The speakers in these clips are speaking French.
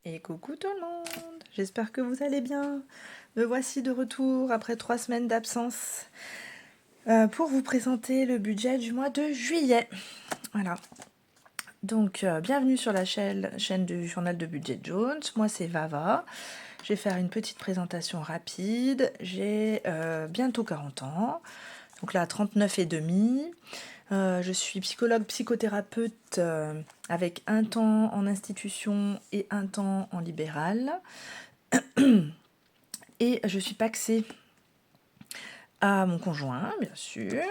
Et coucou tout le monde, j'espère que vous allez bien. Me voici de retour après 3 semaines d'absence pour vous présenter le budget du mois de juillet. Voilà, donc bienvenue sur la chaîne du journal de Budget Jones. Moi c'est Vava, je vais faire une petite présentation rapide. J'ai bientôt 40 ans, donc là 39 et demi. Je suis psychologue, psychothérapeute avec un temps en institution et un temps en libéral. Et je suis paxée à mon conjoint, bien sûr,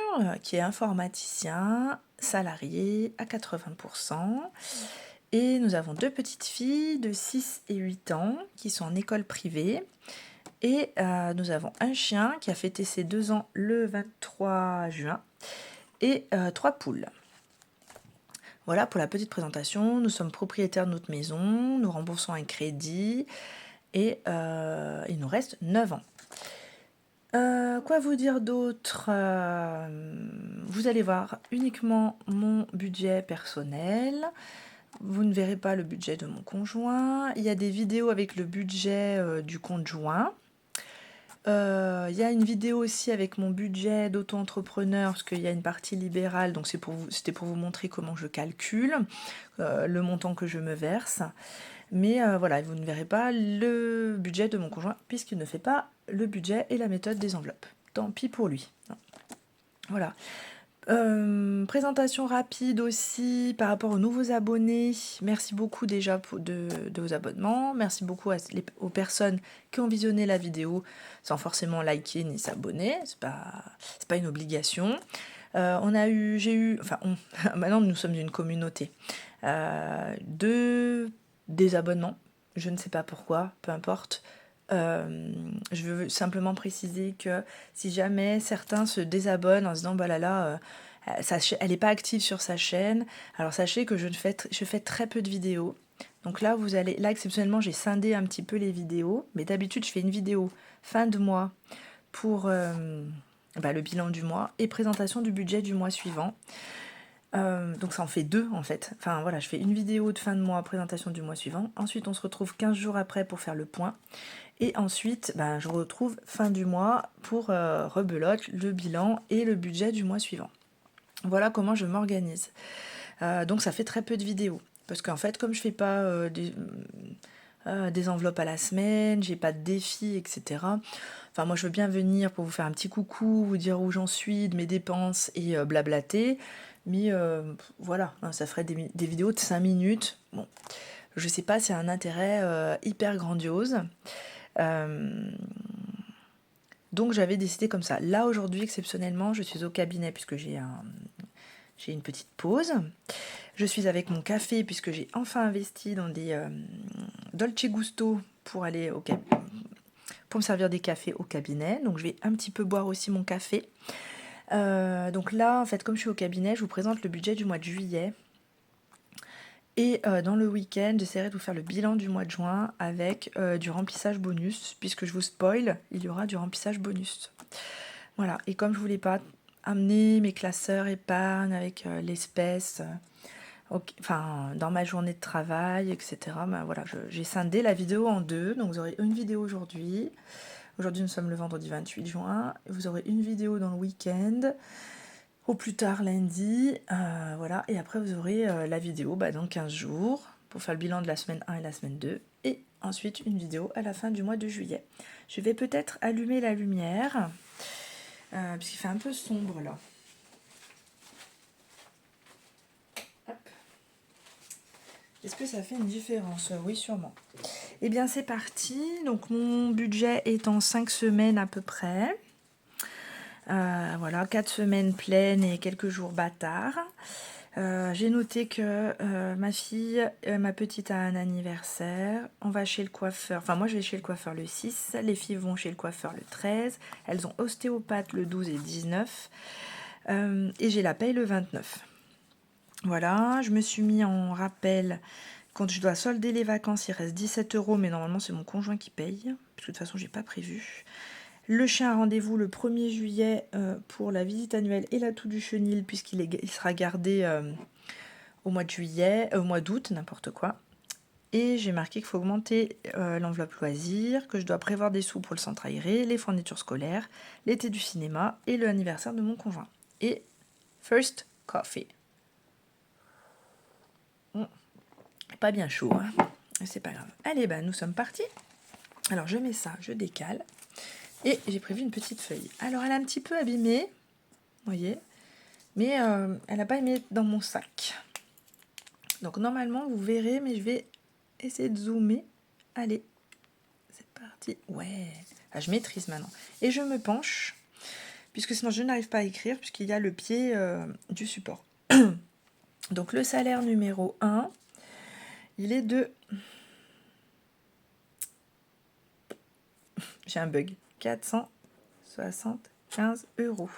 qui est informaticien, salarié à 80%. Et nous avons 2 petites filles de 6 et 8 ans qui sont en école privée. Et nous avons un chien qui a fêté ses 2 ans le 23 juin et 3 poules. Voilà pour la petite présentation. Nous sommes propriétaires de notre maison, nous remboursons un crédit et il nous reste 9 ans. Quoi vous dire d'autre? Vous allez voir uniquement mon budget personnel. Vous ne verrez pas le budget de mon conjoint. Il y a des vidéos avec le budget du conjoint. Il y a une vidéo aussi avec mon budget d'auto-entrepreneur, parce qu'il y a une partie libérale, donc c'était pour vous montrer comment je calcule le montant que je me verse. Mais voilà, vous ne verrez pas le budget de mon conjoint, puisqu'il ne fait pas le budget et la méthode des enveloppes. Tant pis pour lui. Voilà. Présentation rapide aussi par rapport aux nouveaux abonnés. Merci beaucoup déjà de vos abonnements. Merci beaucoup aux personnes qui ont visionné la vidéo sans forcément liker ni s'abonner. C'est pas une obligation. Maintenant nous sommes une communauté. 2 désabonnements. Je ne sais pas pourquoi, peu importe. Je veux simplement préciser que si jamais certains se désabonnent en se disant bah là, elle n'est pas active sur sa chaîne, alors sachez que je fais très peu de vidéos. Donc là, là exceptionnellement, j'ai scindé un petit peu les vidéos, mais d'habitude, je fais une vidéo fin de mois pour le bilan du mois et présentation du budget du mois suivant. Donc ça en fait 2 en fait. Enfin voilà, je fais une vidéo de fin de mois, présentation du mois suivant. Ensuite, on se retrouve 15 jours après pour faire le point. Et ensuite, je retrouve fin du mois pour rebelote, le bilan et le budget du mois suivant. Voilà comment je m'organise. Donc ça fait très peu de vidéos. Parce qu'en fait, comme je fais pas des enveloppes à la semaine, j'ai pas de défis, etc. Enfin, moi, je veux bien venir pour vous faire un petit coucou, vous dire où j'en suis, de mes dépenses et blablater. Mais voilà, ça ferait des vidéos de 5 minutes. Bon, je sais pas, c'est un intérêt hyper grandiose. Donc j'avais décidé comme ça. Là aujourd'hui exceptionnellement je suis au cabinet puisque j'ai une petite pause. Je suis avec mon café puisque j'ai enfin investi dans des Dolce Gusto pour aller pour me servir des cafés au cabinet. Donc je vais un petit peu boire aussi mon café. Donc là en fait comme je suis au cabinet je vous présente le budget du mois de juillet. Et dans le week-end, j'essaierai de vous faire le bilan du mois de juin avec du remplissage bonus, puisque je vous spoil, il y aura du remplissage bonus. Voilà, et comme je voulais pas amener mes classeurs épargne avec l'espèce, dans ma journée de travail, etc. Voilà, j'ai scindé la vidéo en 2, donc vous aurez une vidéo aujourd'hui. Aujourd'hui, nous sommes le vendredi 28 juin. Vous aurez une vidéo dans le week-end. Au plus tard lundi, voilà, et après vous aurez la vidéo dans 15 jours pour faire le bilan de la semaine 1 et la semaine 2, et ensuite une vidéo à la fin du mois de juillet. Je vais peut-être allumer la lumière, puisqu'il fait un peu sombre là. Hop. Est-ce que ça fait une différence? Oui, sûrement. Eh bien c'est parti, donc mon budget est en 5 semaines à peu près. Voilà, 4 semaines pleines et quelques jours bâtards. J'ai noté que ma petite a un anniversaire. On va chez le coiffeur. Enfin, moi, je vais chez le coiffeur le 6. Les filles vont chez le coiffeur le 13. Elles ont ostéopathe le 12 et 19. Et j'ai la paye le 29. Voilà, je me suis mis en rappel. Quand je dois solder les vacances, il reste 17 €, mais normalement, c'est mon conjoint qui paye. Parce que de toute façon, j'ai pas prévu. Le chien a rendez-vous le 1er juillet pour la visite annuelle et la toux du chenil, puisqu'il sera gardé au mois de juillet, au mois d'août, n'importe quoi. Et j'ai marqué qu'il faut augmenter l'enveloppe loisirs, que je dois prévoir des sous pour le centre aéré, les fournitures scolaires, l'été du cinéma et l'anniversaire de mon conjoint. Et first coffee. Pas bien chaud, hein. C'est pas grave. Allez, nous sommes partis. Alors je mets ça, je décale. Et j'ai prévu une petite feuille. Alors elle est un petit peu abîmée, vous voyez, mais elle n'a pas aimé dans mon sac. Donc normalement vous verrez, mais je vais essayer de zoomer. Allez, c'est parti. Ouais, je maîtrise maintenant. Et je me penche, puisque sinon je n'arrive pas à écrire, puisqu'il y a le pied du support. Donc le salaire numéro 1, il est de... J'ai un bug. 475 €.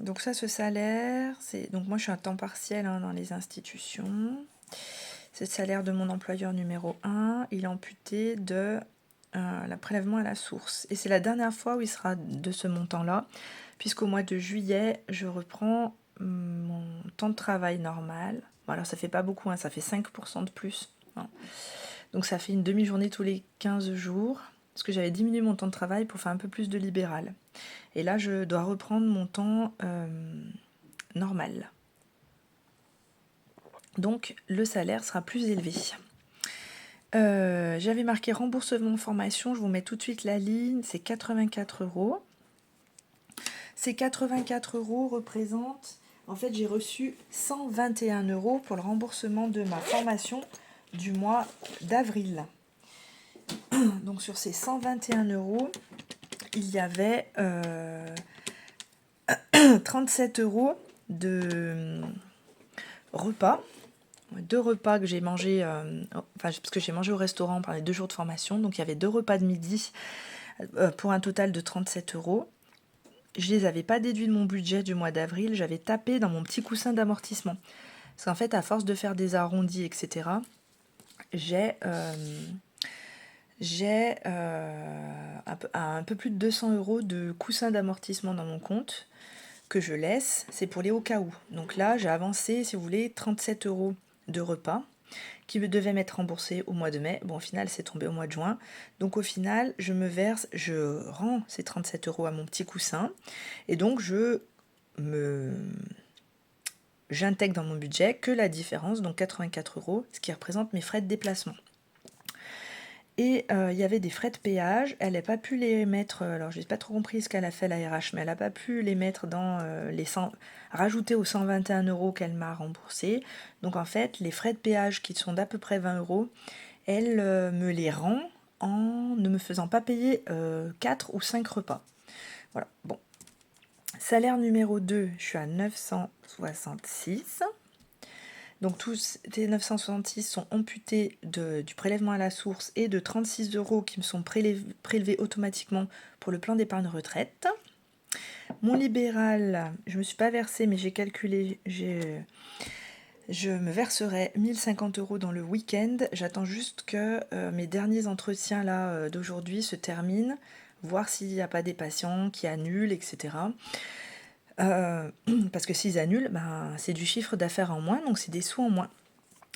Donc ça, ce salaire, c'est... Donc moi, je suis à temps partiel dans les institutions. C'est le salaire de mon employeur numéro 1. Il est amputé de la prélèvement à la source. Et c'est la dernière fois où il sera de ce montant-là, puisqu'au mois de juillet, je reprends mon temps de travail normal. Bon, alors, ça fait pas beaucoup, ça fait 5% de plus. Donc ça fait une demi-journée tous les 15 jours, parce que j'avais diminué mon temps de travail pour faire un peu plus de libéral. Et là, je dois reprendre mon temps normal. Donc le salaire sera plus élevé. J'avais marqué remboursement formation, je vous mets tout de suite la ligne, c'est 84 €. Ces 84 € représentent, en fait j'ai reçu 121 € pour le remboursement de ma formation du mois d'avril. Donc sur ces 121 €, il y avait 37 € de repas. 2 repas que j'ai mangé, parce que j'ai mangé au restaurant pendant les 2 jours de formation. Donc il y avait 2 repas de midi pour un total de 37 €. Je les avais pas déduits de mon budget du mois d'avril. J'avais tapé dans mon petit coussin d'amortissement. Parce qu'en fait, à force de faire des arrondis, etc., j'ai un peu plus de 200 € de coussin d'amortissement dans mon compte que je laisse. C'est pour les au cas où. Donc là, j'ai avancé, si vous voulez, 37 € de repas qui devaient m'être remboursés au mois de mai. Bon, au final, c'est tombé au mois de juin. Donc au final, je rends ces 37 € à mon petit coussin. Et donc, j'intègre dans mon budget que la différence, donc 84 €, ce qui représente mes frais de déplacement. Et il y avait des frais de péage, elle n'a pas pu les mettre, alors je n'ai pas trop compris ce qu'elle a fait la RH, mais elle n'a pas pu les mettre dans rajouter aux 121 € qu'elle m'a remboursé. Donc en fait, les frais de péage qui sont d'à peu près 20 €, elle me les rend en ne me faisant pas payer 4 ou 5 repas. Voilà, bon. Salaire numéro 2, je suis à 966. Donc tous ces 966 sont amputés du prélèvement à la source et de 36 € qui me sont prélevés automatiquement pour le plan d'épargne retraite. Mon libéral, je ne me suis pas versée, mais j'ai calculé, je me verserai 1050 € dans le week-end. J'attends juste que mes derniers entretiens d'aujourd'hui se terminent, voir s'il n'y a pas des patients qui annulent, etc. Parce que s'ils annulent, c'est du chiffre d'affaires en moins, donc c'est des sous en moins.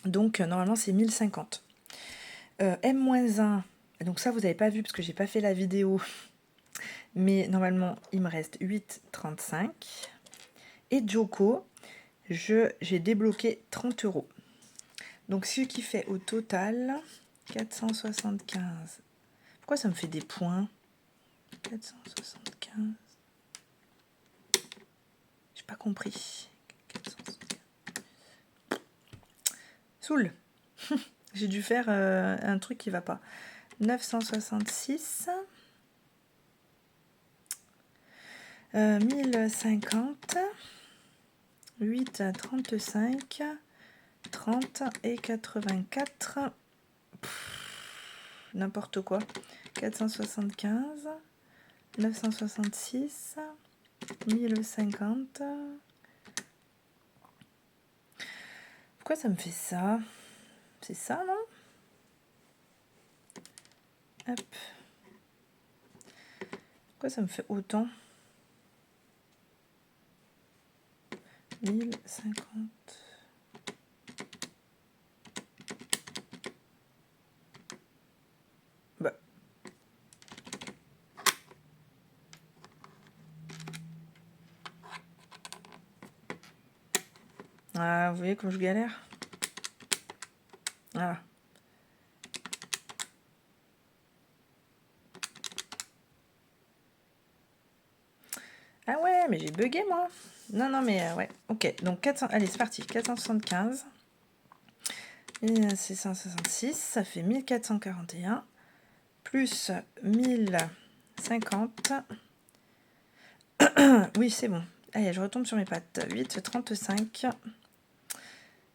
Donc normalement c'est 1050. M-1, donc ça vous n'avez pas vu parce que j'ai pas fait la vidéo, mais normalement il me reste 8,35. Et Joko, j'ai débloqué 30 €. Donc ce qui fait au total 475. Pourquoi ça me fait des points? 475. J'ai pas compris. 475. Soul. J'ai dû faire un truc qui va pas. 966. 1050. 8 à 35. 30 et 84. N'importe quoi. 475. 966. 1050. Pourquoi ça me fait ça? C'est ça, non? Hop. Pourquoi ça me fait autant? 1050. Ah, vous voyez comme je galère? Voilà. Ah ouais, mais j'ai bugué moi. Non, non, mais ouais. Ok, donc 400... Allez, c'est parti. 475. Et 666, ça fait 1441. Plus 1050. Oui, c'est bon. Allez, je retombe sur mes pattes. 8, 35,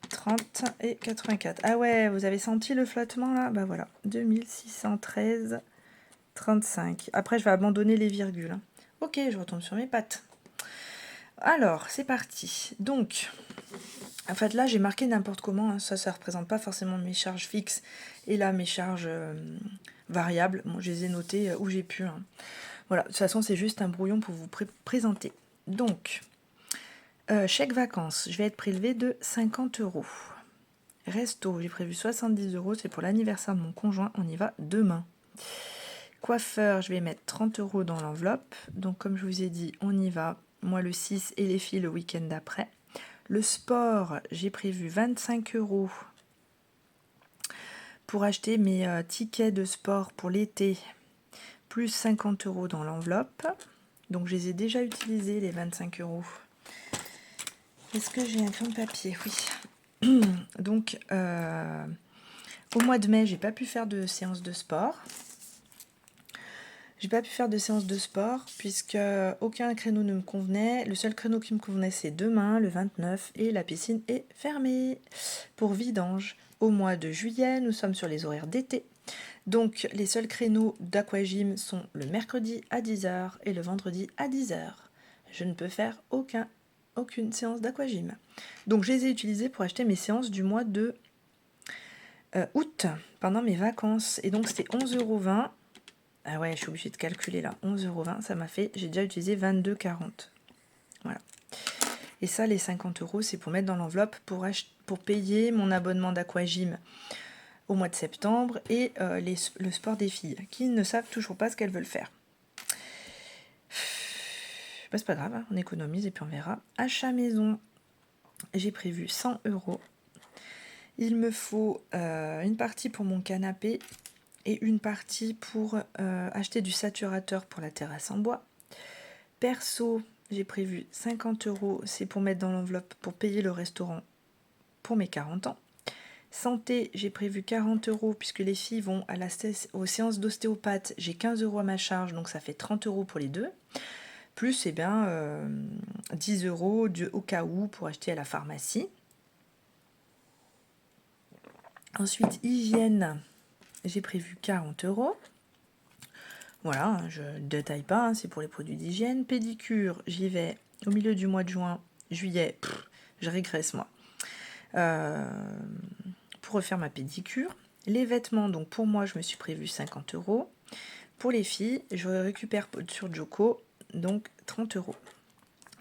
30 et 84. Ah ouais, vous avez senti le flottement là? Bah voilà, 2613, 35. Après, je vais abandonner les virgules, hein. Ok, je retombe sur mes pattes. Alors, c'est parti. Donc, en fait, là, j'ai marqué n'importe comment, hein. Ça ne représente pas forcément mes charges fixes. Et là, mes charges variables, bon, je les ai notées où j'ai pu, hein. Voilà, de toute façon, c'est juste un brouillon pour vous présenter. Donc, chèque vacances, je vais être prélevé de 50 euros. Resto, j'ai prévu 70 euros, c'est pour l'anniversaire de mon conjoint, on y va demain. Coiffeur, je vais mettre 30 euros dans l'enveloppe. Donc, comme je vous ai dit, on y va, moi le 6 et les filles le week-end d'après. Le sport, j'ai prévu 25 euros pour acheter mes tickets de sport pour l'été, plus 50 euros dans l'enveloppe. Donc, je les ai déjà utilisés, les 25 euros. Est-ce que j'ai un crayon de papier? Oui. Donc, au mois de mai, j'ai pas pu faire de séance de sport. J'ai pas pu faire de séance de sport puisque aucun créneau ne me convenait. Le seul créneau qui me convenait, c'est demain, le 29, et la piscine est fermée pour vidange. Au mois de juillet, nous sommes sur les horaires d'été. Donc, les seuls créneaux d'aquagym sont le mercredi à 10h et le vendredi à 10h. Je ne peux faire aucune séance d'aquagym. Donc, je les ai utilisés pour acheter mes séances du mois de août, pendant mes vacances. Et donc, c'était 11,20 €. Ah ouais, je suis obligée de calculer là. 11,20 €, ça m'a fait... J'ai déjà utilisé 22,40 €. Voilà. Et ça, les 50 euros, c'est pour mettre dans l'enveloppe pour payer mon abonnement d'aquagym au mois de septembre et le sport des filles qui ne savent toujours pas ce qu'elles veulent faire. Bah, c'est pas grave, hein, on économise et puis on verra. Achat maison, j'ai prévu 100 euros. Il me faut une partie pour mon canapé et une partie pour acheter du saturateur pour la terrasse en bois. Perso, j'ai prévu 50 euros, c'est pour mettre dans l'enveloppe pour payer le restaurant pour mes 40 ans. Santé, j'ai prévu 40 euros puisque les filles vont aux séances d'ostéopathe. J'ai 15 euros à ma charge, donc ça fait 30 euros pour les deux. Plus 10 euros au cas où pour acheter à la pharmacie. Ensuite, hygiène, j'ai prévu 40 euros. Voilà, je ne détaille pas, hein, c'est pour les produits d'hygiène. Pédicure, j'y vais au milieu du mois de juin, juillet, je régresse moi. Pour refaire ma pédicure. Les vêtements, donc pour moi, je me suis prévu 50 euros. Pour les filles, je récupère sur Joko, donc 30 euros.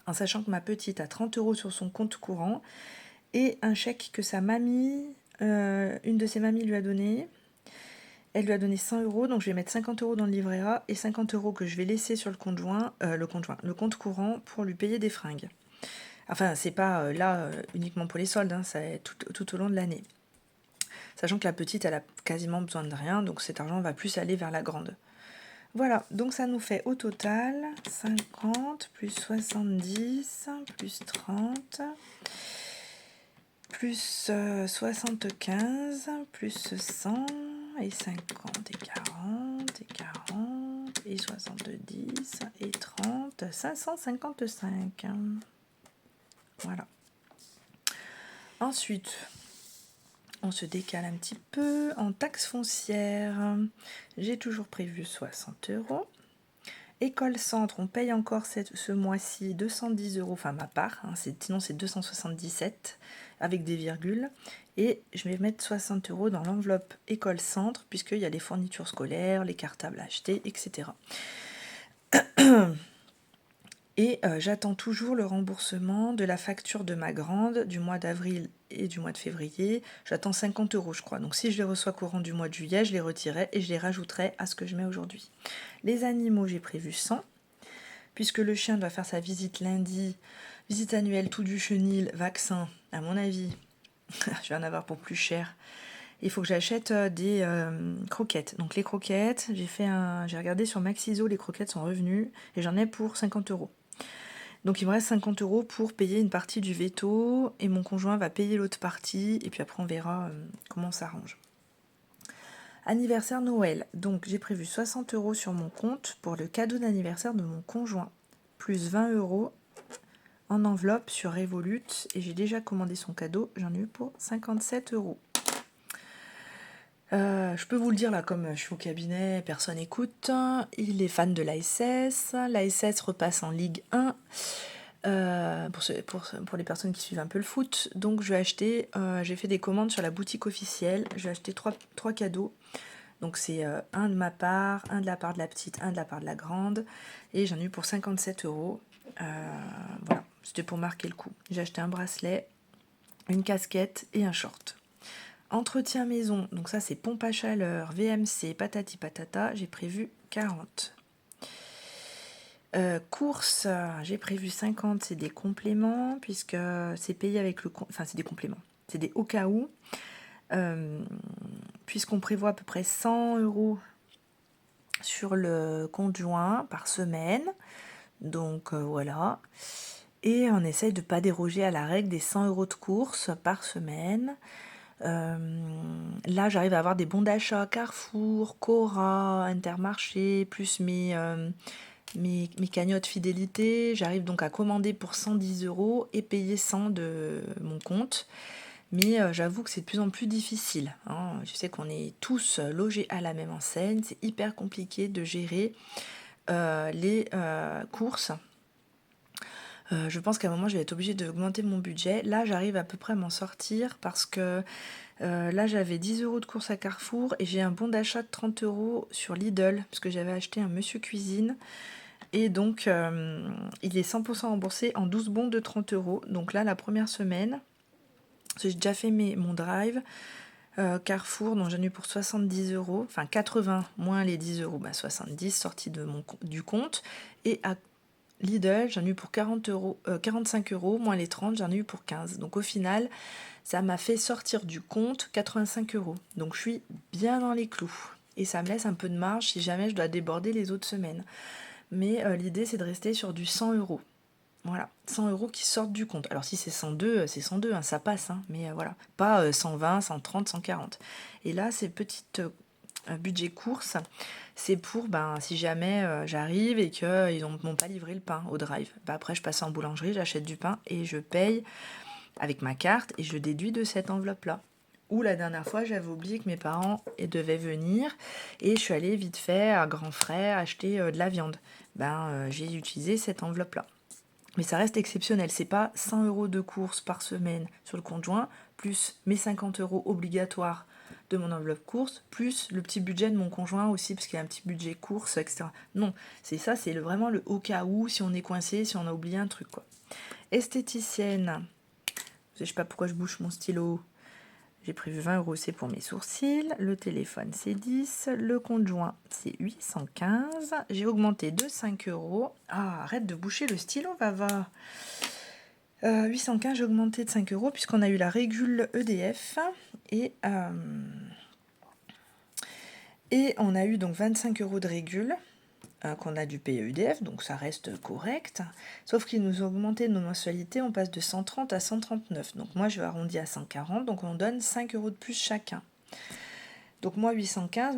En sachant que ma petite a 30 euros sur son compte courant et un chèque que sa mamie, une de ses mamies lui a donné. Elle lui a donné 100 euros, donc je vais mettre 50 euros dans le livret A et 50 euros que je vais laisser sur le compte courant pour lui payer des fringues. Enfin, c'est pas uniquement pour les soldes, hein, c'est tout au long de l'année. Sachant que la petite, elle a quasiment besoin de rien, donc cet argent va plus aller vers la grande. Voilà, donc ça nous fait au total 50 plus 70 plus 30 plus 75 plus 100 et 50 et 40 et 40 et 70 et 30, 555. Voilà. Ensuite, on se décale un petit peu. En taxe foncière, j'ai toujours prévu 60 euros. École centre, on paye encore ce mois-ci 210 euros, enfin ma part, hein, sinon c'est 277 avec des virgules. Et je vais mettre 60 euros dans l'enveloppe école centre, puisqu'il y a les fournitures scolaires, les cartables à acheter, etc. Et j'attends toujours le remboursement de la facture de ma grande du mois d'avril et du mois de février. J'attends 50 euros, je crois. Donc si je les reçois courant du mois de juillet, je les retirerai et je les rajouterai à ce que je mets aujourd'hui. Les animaux, j'ai prévu 100. Puisque le chien doit faire sa visite lundi, Visite annuelle, tout du chenil, vaccin, à mon avis, je vais en avoir pour plus cher. Il faut que j'achète des croquettes. Donc les croquettes, j'ai regardé sur Maxiso, les croquettes sont revenues et j'en ai pour 50 euros. Donc il me reste 50 euros pour payer une partie du veto et mon conjoint va payer l'autre partie et puis après on verra comment on s'arrange. Anniversaire Noël, donc j'ai prévu 60 euros sur mon compte pour le cadeau d'anniversaire de mon conjoint, plus 20 euros en enveloppe sur Revolut et j'ai déjà commandé son cadeau, j'en ai eu pour 57 euros. Je peux vous le dire là, comme je suis au cabinet, personne n'écoute. Il est fan de l'ASS. L'ASS repasse en Ligue 1 pour les personnes qui suivent un peu le foot. Donc j'ai fait des commandes sur la boutique officielle. J'ai acheté trois cadeaux. Donc c'est un de ma part, un de la part de la petite, un de la part de la grande. Et j'en ai eu pour 57 euros. Voilà, c'était pour marquer le coup. J'ai acheté un bracelet, une casquette et un short. Entretien maison, donc ça c'est pompe à chaleur, VMC, patati patata, j'ai prévu 40. Courses, j'ai prévu 50, c'est des compléments, puisque c'est payé avec le... Enfin c'est des compléments, c'est des au cas où, puisqu'on prévoit à peu près 100 euros sur le conjoint par semaine, donc voilà. Et on essaye de ne pas déroger à la règle des 100 euros de courses par semaine. Là, j'arrive à avoir des bons d'achat Carrefour, Cora, Intermarché, plus mes cagnottes fidélité. J'arrive donc à commander pour 110 euros et payer 100 de mon compte. Mais j'avoue que c'est de plus en plus difficile. Hein. Je sais qu'on est tous logés à la même enseigne. C'est hyper compliqué de gérer les courses. Je pense qu'à un moment, je vais être obligée d'augmenter mon budget. Là, j'arrive à peu près à m'en sortir parce que là, j'avais 10 euros de course à Carrefour et j'ai un bon d'achat de 30 euros sur Lidl parce que j'avais acheté un Monsieur Cuisine. Et donc, il est 100% remboursé en 12 bons de 30 euros. Donc là, la première semaine, j'ai déjà fait mon drive. Carrefour, dont j'en ai eu pour 70 euros, enfin 80 moins les 10 euros, 70 sortis du compte. Et à Lidl, j'en ai eu pour 45 euros, moins les 30, j'en ai eu pour 15. Donc au final, ça m'a fait sortir du compte 85 euros. Donc je suis bien dans les clous. Et ça me laisse un peu de marge si jamais je dois déborder les autres semaines. Mais l'idée, c'est de rester sur du 100 euros. Voilà, 100 euros qui sortent du compte. Alors si c'est 102, c'est 102, hein, ça passe. Hein, mais voilà, pas 120, 130, 140. Et là, ces petites budget course, c'est pour si jamais j'arrive et qu'ils m'ont pas livré le pain au drive. Après, je passe en boulangerie, j'achète du pain et je paye avec ma carte et je déduis de cette enveloppe-là. Ou la dernière fois, j'avais oublié que mes parents devaient venir et je suis allée vite fait à grands frais acheter de la viande. J'ai utilisé cette enveloppe-là. Mais ça reste exceptionnel. C'est pas 100 euros de course par semaine sur le conjoint, plus mes 50 euros obligatoires de mon enveloppe course, plus le petit budget de mon conjoint aussi, parce qu'il y a un petit budget course, etc. Non, c'est ça, c'est vraiment le au cas où, si on est coincé, si on a oublié un truc, quoi. Esthéticienne. Je sais pas pourquoi je bouge mon stylo. J'ai prévu 20 euros, c'est pour mes sourcils. Le téléphone, c'est 10. Le conjoint, c'est 815. J'ai augmenté de 5 euros. Ah, arrête de boucher le stylo, va. 815, j'ai augmenté de 5 euros puisqu'on a eu la régule EDF. Et on a eu donc 25 euros de régule qu'on a dû payer EDF, donc ça reste correct. Sauf qu'ils nous ont augmenté nos mensualités, on passe de 130 à 139. Donc moi, je vais arrondir à 140, donc on donne 5 euros de plus chacun. Donc moi, 815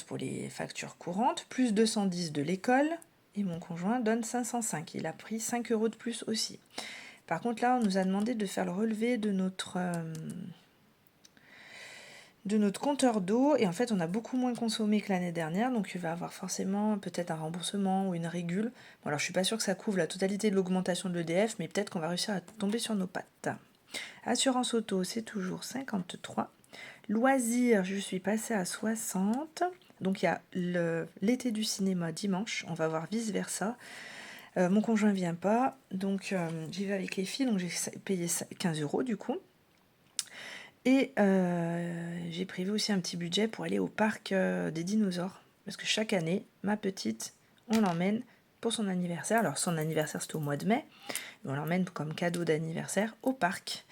pour les factures courantes, plus 210 de l'école, et mon conjoint donne 505. Il a pris 5 euros de plus aussi. Par contre, là, on nous a demandé de faire le relevé de notre compteur d'eau, et en fait on a beaucoup moins consommé que l'année dernière, donc il va avoir forcément peut-être un remboursement ou une régule. Bon, alors je suis pas sûre que ça couvre la totalité de l'augmentation de l'EDF, mais peut-être qu'on va réussir à tomber sur nos pattes. Assurance auto, c'est toujours 53. Loisirs, je suis passée à 60. Donc il y a l'été du cinéma dimanche, on va voir vice versa. Mon conjoint vient pas, donc j'y vais avec les filles, donc j'ai payé 15 euros du coup. Et j'ai prévu aussi un petit budget pour aller au parc des dinosaures. Parce que chaque année, ma petite, on l'emmène pour son anniversaire. Alors son anniversaire, c'était au mois de mai. On l'emmène comme cadeau d'anniversaire au parc.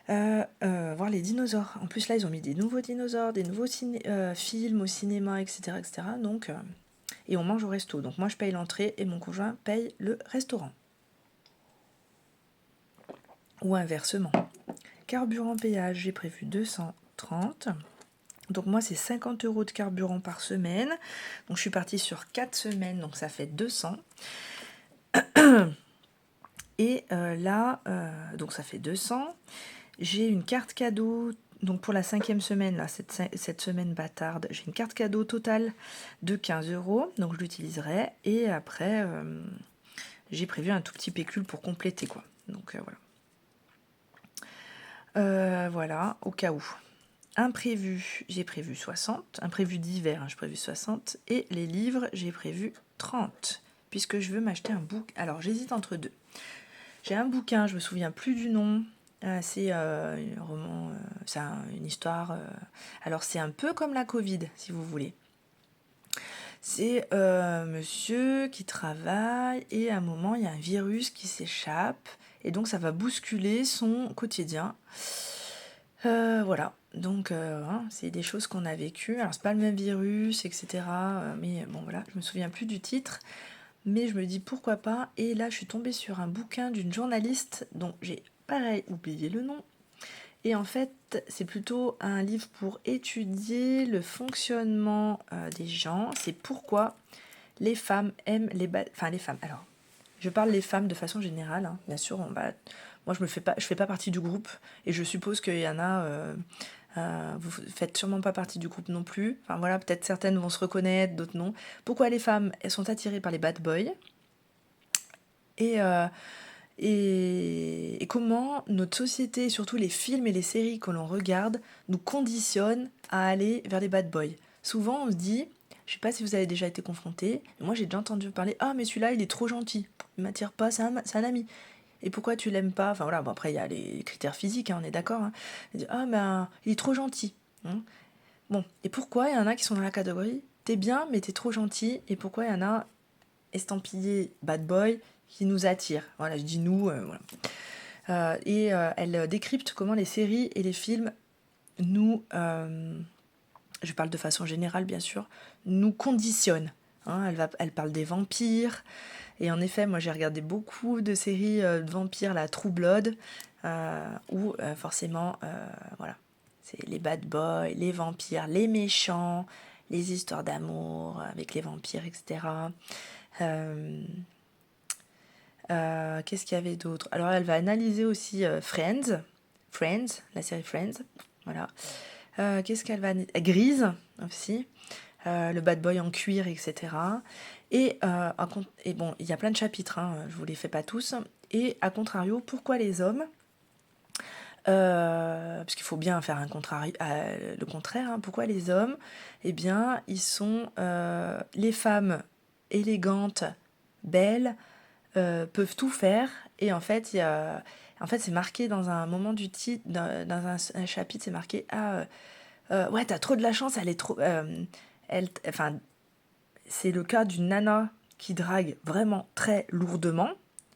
Voir les dinosaures. En plus, là, ils ont mis des nouveaux dinosaures, des nouveaux films au cinéma, etc. etc. Donc, et on mange au resto. Donc, moi, je paye l'entrée et mon conjoint paye le restaurant. Ou inversement. Carburant péage, j'ai prévu 230. Donc, moi, c'est 50 € de carburant par semaine. Donc, je suis partie sur 4 semaines, donc ça fait 200. Et là, donc ça fait 200. J'ai une carte cadeau, donc pour la 5e semaine, là, cette semaine bâtarde, j'ai une carte cadeau totale de 15 €, donc je l'utiliserai. Et après, j'ai prévu un tout petit pécule pour compléter, quoi. Donc voilà. Voilà, au cas où. Imprévu, j'ai prévu 60. Imprévu d'hiver, j'ai prévu 60. Et les livres, j'ai prévu 30. Puisque je veux m'acheter un bouquin. Alors, j'hésite entre deux. J'ai un bouquin, je me souviens plus du nom. C'est un roman, c'est une histoire. Alors c'est un peu comme la Covid, si vous voulez. C'est monsieur qui travaille et à un moment il y a un virus qui s'échappe et donc ça va bousculer son quotidien. Voilà, donc c'est des choses qu'on a vécues. Alors c'est pas le même virus, etc. Mais bon voilà, je me souviens plus du titre. Mais je me dis pourquoi pas. Et là, je suis tombée sur un bouquin d'une journaliste dont j'ai, pareil, oublié le nom. Et en fait, c'est plutôt un livre pour étudier le fonctionnement des gens. C'est pourquoi les femmes aiment enfin, les femmes. Alors, je parle les femmes de façon générale. Hein. Bien sûr, moi, je fais pas partie du groupe. Et je suppose qu'il y en a... vous faites sûrement pas partie du groupe non plus. Enfin voilà, peut-être certaines vont se reconnaître, d'autres non. Pourquoi les femmes, elles sont attirées par les bad boys et, et comment notre société, et surtout les films et les séries que l'on regarde, nous conditionnent à aller vers les bad boys. Souvent, on se dit, je sais pas si vous avez déjà été confronté, mais moi j'ai déjà entendu parler, ah mais celui-là il est trop gentil, il m'attire pas, c'est un ami. Et pourquoi tu l'aimes pas? Enfin voilà, bon après il y a les critères physiques, hein, on est d'accord. Hein. Ah ben il est trop gentil. Hein. Bon, et pourquoi il y en a qui sont dans la catégorie t'es bien mais t'es trop gentil, et pourquoi il y en a estampillés bad boy qui nous attirent? Voilà, je dis nous, voilà. Elle décrypte comment les séries et les films nous, je parle de façon générale bien sûr, nous conditionnent. Hein, elle parle des vampires. Et en effet, moi j'ai regardé beaucoup de séries de vampires, la True Blood, où forcément, voilà, c'est les bad boys, les vampires, les méchants, les histoires d'amour avec les vampires, etc. Qu'est-ce qu'il y avait d'autre? Alors elle va analyser aussi Friends, la série Friends, voilà. Qu'est-ce qu'elle va... Grise aussi. Le bad boy en cuir, etc. Et bon, il y a plein de chapitres, hein, je vous les fais pas tous. Et à contrario, pourquoi les hommes parce qu'il faut bien faire le contraire. Hein, pourquoi les hommes? Eh bien, ils sont les femmes élégantes, belles, peuvent tout faire. Et en fait, c'est marqué dans un moment du titre, dans un chapitre, c'est marqué ouais, t'as trop de la chance, elle est trop. Enfin, c'est le cas d'une nana qui drague vraiment très lourdement,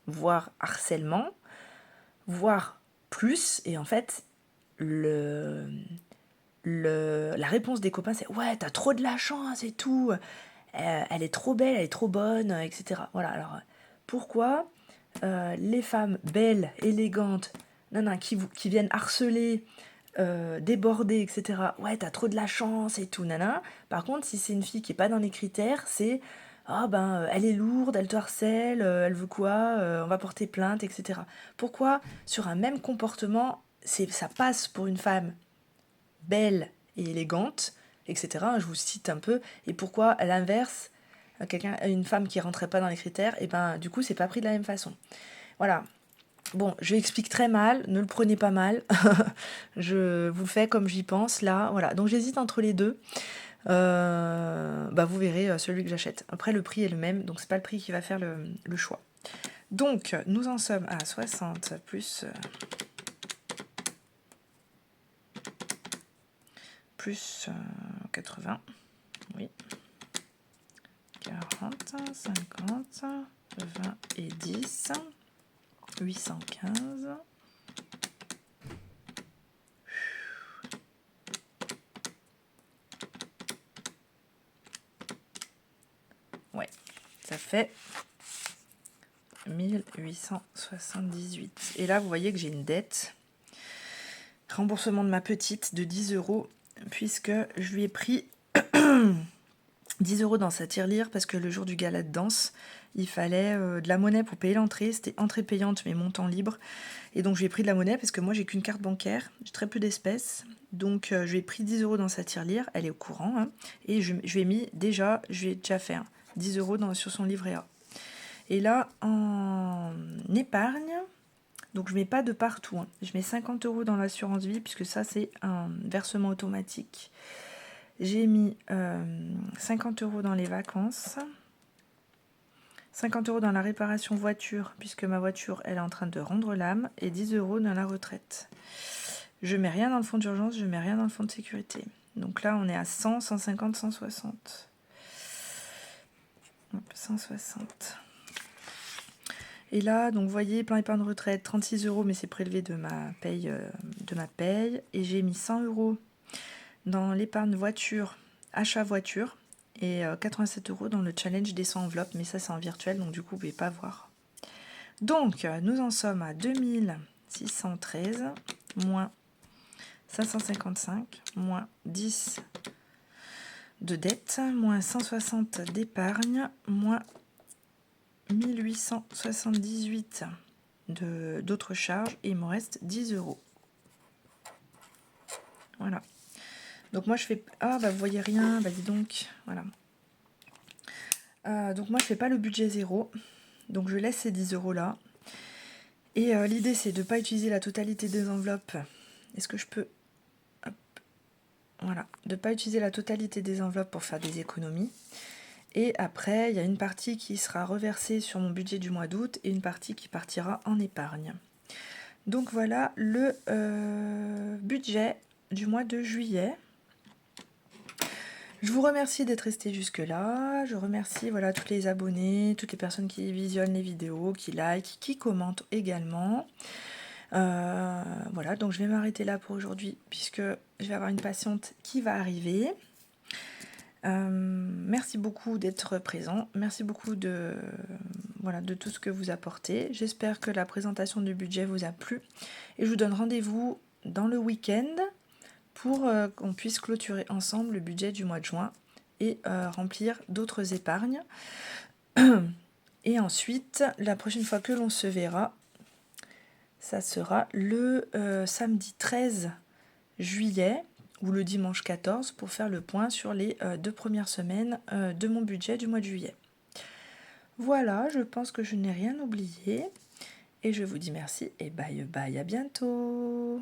voire harcèlement, voire plus. Et en fait, la réponse des copains, c'est ouais, t'as trop de la chance et tout. Elle est trop belle, elle est trop bonne, etc. Voilà, alors pourquoi les femmes belles, élégantes, qui viennent harceler, déborder, etc. Ouais, t'as trop de la chance et tout, nana. Par contre, si c'est une fille qui est pas dans les critères, c'est ah ben elle est lourde, elle te harcèle, elle veut quoi, on va porter plainte, etc. Pourquoi sur un même comportement, ça passe pour une femme belle et élégante, etc. Je vous cite un peu. Et pourquoi à l'inverse, une femme qui rentrait pas dans les critères, et ben du coup c'est pas pris de la même façon. Voilà. Bon, je explique très mal, ne le prenez pas mal. Je vous le fais comme j'y pense là. Voilà. Donc j'hésite entre les deux. Vous verrez celui que j'achète. Après le prix est le même, donc c'est pas le prix qui va faire le choix. Donc nous en sommes à 60 plus 80. Oui. 40, 50, 20 et 10. 815. Ouais, ça fait 1878. Et là, vous voyez que j'ai une dette. Remboursement de ma petite de 10 €, puisque je lui ai pris 10 € dans sa tirelire, parce que le jour du gala de danse, il fallait de la monnaie pour payer l'entrée. C'était entrée payante, mais montant libre. Et donc, je lui ai pris de la monnaie, parce que moi, j'ai qu'une carte bancaire. J'ai très peu d'espèces. Donc, je lui ai pris 10 € dans sa tirelire. Elle est au courant. Hein, et je lui ai mis, déjà, je lui ai déjà fait 10 € sur son livret A. Et là, en épargne, donc je mets pas de partout. Hein. Je mets 50 € dans l'assurance vie, puisque ça, c'est un versement automatique. J'ai mis 50 € dans les vacances, 50 € dans la réparation voiture, puisque ma voiture, elle est en train de rendre l'âme, et 10 € dans la retraite. Je mets rien dans le fonds d'urgence, je mets rien dans le fonds de sécurité. Donc là, on est à 100, 150, 160. 160. Et là, donc vous voyez, plan épargne retraite, 36 €, mais c'est prélevé de ma paye. Et j'ai mis 100 € dans l'épargne voiture, achat voiture, et 87 € dans le challenge des 100 enveloppes, mais ça c'est en virtuel, donc du coup vous ne pouvez pas voir. Donc nous en sommes à 2613, moins 555, moins 10 de dette, moins 160 d'épargne, moins 1878 d'autres charges, et il me reste 10 €. Voilà. Donc moi je fais... Ah bah vous voyez rien, bah dis donc, voilà. Donc moi je fais pas le budget zéro, donc je laisse ces 10 € là. Et l'idée c'est de ne pas utiliser la totalité des enveloppes. Est-ce que je peux... Hop. Voilà, de ne pas utiliser la totalité des enveloppes pour faire des économies. Et après, il y a une partie qui sera reversée sur mon budget du mois d'août et une partie qui partira en épargne. Donc voilà le budget du mois de juillet. Je vous remercie d'être resté jusque-là. Je remercie voilà, tous les abonnés, toutes les personnes qui visionnent les vidéos, qui like, qui commentent également. Voilà, donc je vais m'arrêter là pour aujourd'hui, puisque je vais avoir une patiente qui va arriver. Merci beaucoup d'être présent. Merci beaucoup de tout ce que vous apportez. J'espère que la présentation du budget vous a plu. Et je vous donne rendez-vous dans le week-end pour qu'on puisse clôturer ensemble le budget du mois de juin et remplir d'autres épargnes. Et ensuite, la prochaine fois que l'on se verra, ça sera le samedi 13 juillet ou le dimanche 14 pour faire le point sur les 2 premières semaines de mon budget du mois de juillet. Voilà, je pense que je n'ai rien oublié. Et je vous dis merci et bye bye, à bientôt.